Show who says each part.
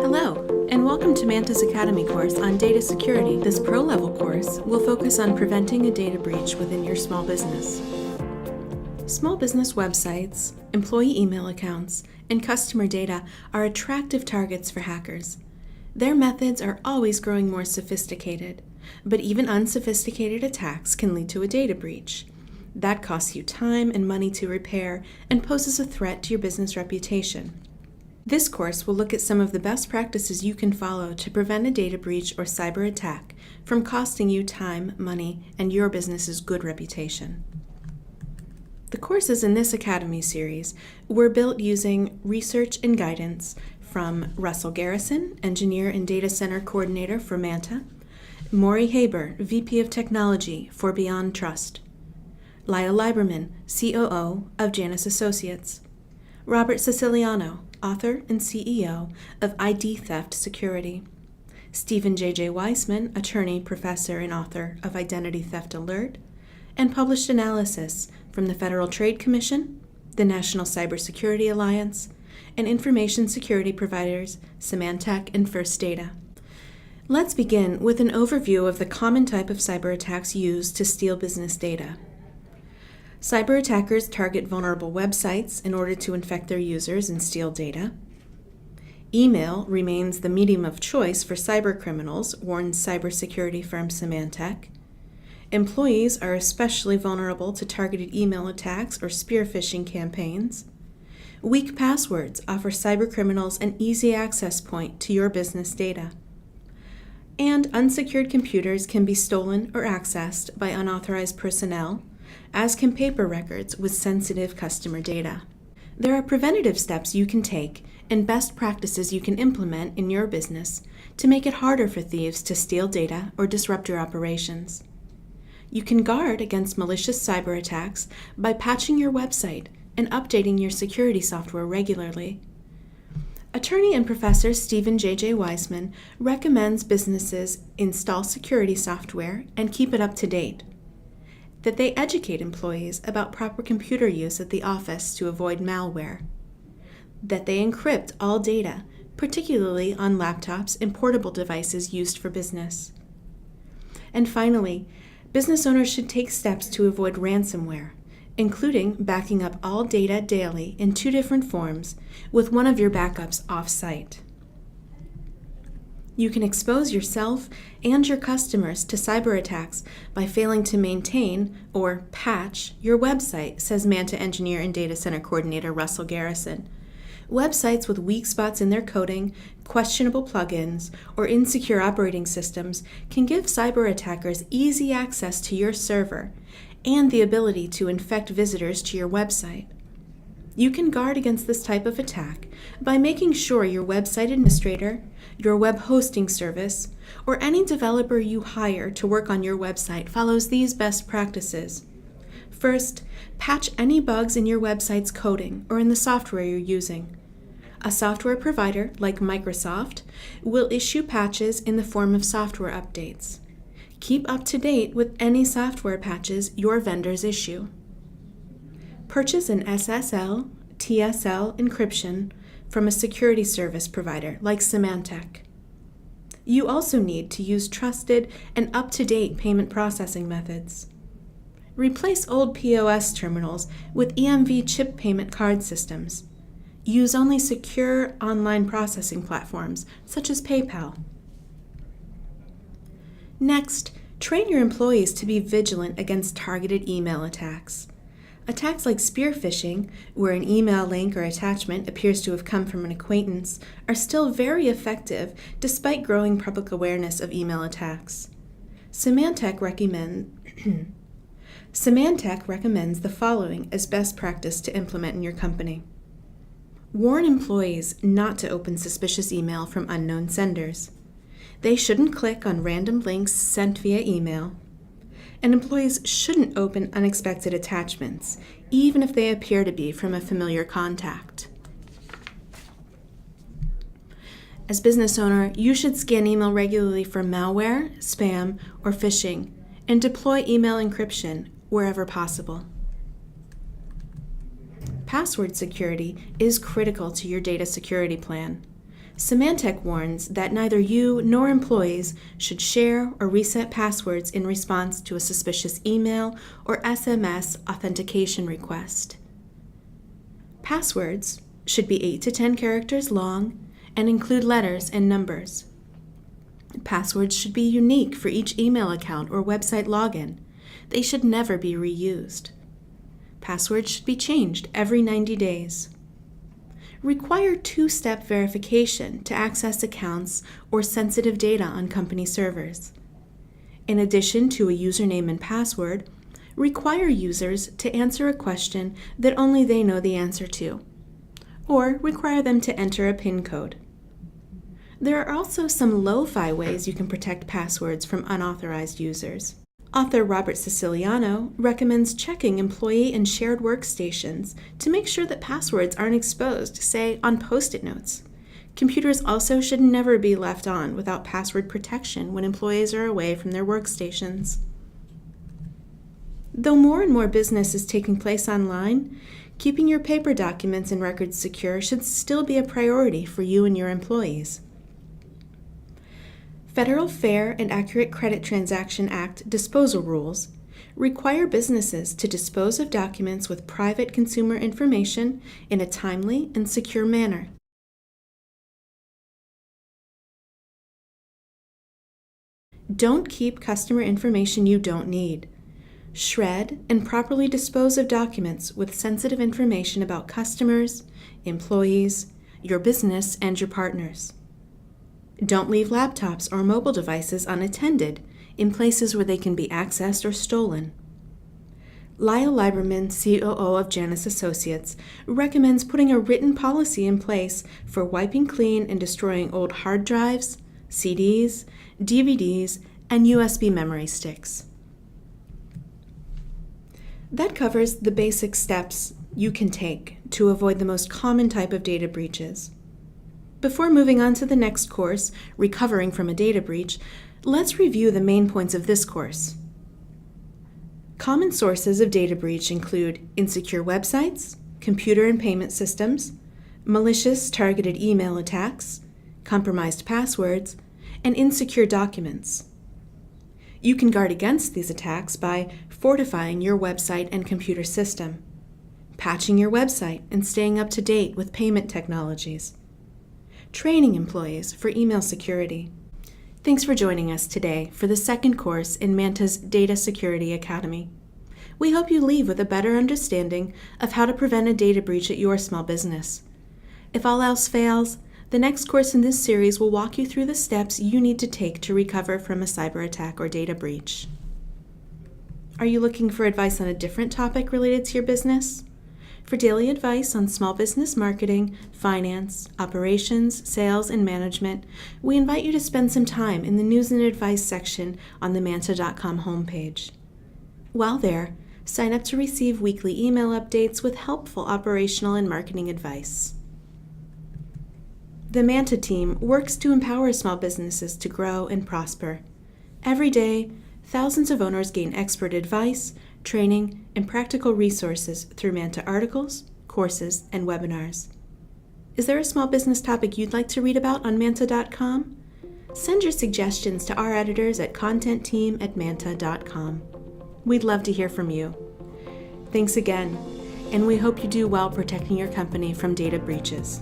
Speaker 1: Hello, and welcome to Manta's Academy course on data security. This pro-level course will focus on preventing a data breach within your small business. Small business websites, employee email accounts, and customer data are attractive targets for hackers. Their methods are always growing more sophisticated, but even unsophisticated attacks can lead to a data breach. That costs you time and money to repair and poses a threat to your business reputation. This course will look at some of the best practices you can follow to prevent a data breach or cyber attack from costing you time, money, and your business's good reputation. The courses in this Academy series were built using research and guidance from Russell Garrison, Engineer and Data Center Coordinator for Manta, Maury Haber, VP of Technology for Beyond Trust, Lyle Lieberman, COO of Janus Associates, Robert Siciliano, author and CEO of ID Theft Security, Stephen J.J. Weissman, attorney, professor, and author of Identity Theft Alert, and published analysis from the Federal Trade Commission, the National Cybersecurity Alliance, and information security providers Symantec and First Data. Let's begin with an overview of the common type of cyber attacks used to steal business data. Cyber attackers target vulnerable websites in order to infect their users and steal data. Email remains the medium of choice for cyber criminals, warns cybersecurity firm Symantec. Employees are especially vulnerable to targeted email attacks or spear phishing campaigns. Weak passwords offer cybercriminals an easy access point to your business data. And unsecured computers can be stolen or accessed by unauthorized personnel, as can paper records with sensitive customer data. There are preventative steps you can take and best practices you can implement in your business to make it harder for thieves to steal data or disrupt your operations. You can guard against malicious cyber attacks by patching your website and updating your security software regularly. Attorney and professor Stephen J.J. Weissman recommends businesses install security software and keep it up to date, that they educate employees about proper computer use at the office to avoid malware, that they encrypt all data, particularly on laptops and portable devices used for business. And finally, business owners should take steps to avoid ransomware, including backing up all data daily in 2 different forms with one of your backups off-site. You can expose yourself and your customers to cyber attacks by failing to maintain or patch your website, says Manta Engineer and Data Center Coordinator Russell Garrison. Websites with weak spots in their coding, questionable plugins, or insecure operating systems can give cyber attackers easy access to your server and the ability to infect visitors to your website. You can guard against this type of attack by making sure your website administrator, your web hosting service, or any developer you hire to work on your website follows these best practices. First, patch any bugs in your website's coding or in the software you're using. A software provider like Microsoft will issue patches in the form of software updates. Keep up to date with any software patches your vendors issue. Purchase an SSL, TSL encryption from a security service provider like Symantec. You also need to use trusted and up-to-date payment processing methods. Replace old POS terminals with EMV chip payment card systems. Use only secure online processing platforms such as PayPal. Next, train your employees to be vigilant against targeted email attacks. Attacks like spear phishing, where an email link or attachment appears to have come from an acquaintance, are still very effective despite growing public awareness of email attacks. Symantec recommends the following as best practice to implement in your company. Warn employees not to open suspicious email from unknown senders. They shouldn't click on random links sent via email. And employees shouldn't open unexpected attachments, even if they appear to be from a familiar contact. As business owner, you should scan email regularly for malware, spam, or phishing, and deploy email encryption wherever possible. Password security is critical to your data security plan. Symantec warns that neither you nor employees should share or reset passwords in response to a suspicious email or SMS authentication request. Passwords should be 8 to 10 characters long and include letters and numbers. Passwords should be unique for each email account or website login. They should never be reused. Passwords should be changed every 90 days. Require two-step verification to access accounts or sensitive data on company servers. In addition to a username and password, require users to answer a question that only they know the answer to, or require them to enter a PIN code. There are also some lo-fi ways you can protect passwords from unauthorized users. Author Robert Siciliano recommends checking employee and shared workstations to make sure that passwords aren't exposed, say, on Post-it notes. Computers also should never be left on without password protection when employees are away from their workstations. Though more and more business is taking place online, keeping your paper documents and records secure should still be a priority for you and your employees. Federal Fair and Accurate Credit Transaction Act disposal rules require businesses to dispose of documents with private consumer information in a timely and secure manner. Don't keep customer information you don't need. Shred and properly dispose of documents with sensitive information about customers, employees, your business, and your partners. Don't leave laptops or mobile devices unattended in places where they can be accessed or stolen. Lyle Lieberman, COO of Janus Associates, recommends putting a written policy in place for wiping clean and destroying old hard drives, CDs, DVDs, and USB memory sticks. That covers the basic steps you can take to avoid the most common type of data breaches. Before moving on to the next course, Recovering from a Data Breach, let's review the main points of this course. Common sources of data breach include insecure websites, computer and payment systems, malicious targeted email attacks, compromised passwords, and insecure documents. You can guard against these attacks by fortifying your website and computer system, patching your website and staying up to date with payment technologies, training employees for email security. Thanks for joining us today for the second course in Manta's Data Security Academy. We hope you leave with a better understanding of how to prevent a data breach at your small business. If all else fails, the next course in this series will walk you through the steps you need to take to recover from a cyber attack or data breach. Are you looking for advice on a different topic related to your business? For daily advice on small business marketing, finance, operations, sales, and management, we invite you to spend some time in the News and Advice section on the Manta.com homepage. While there, sign up to receive weekly email updates with helpful operational and marketing advice. The Manta team works to empower small businesses to grow and prosper. Every day, thousands of owners gain expert advice, training, and practical resources through Manta articles, courses, and webinars. Is there a small business topic you'd like to read about on Manta.com? Send your suggestions to our editors at contentteam@manta.com. We'd love to hear from you. Thanks again, and we hope you do well protecting your company from data breaches.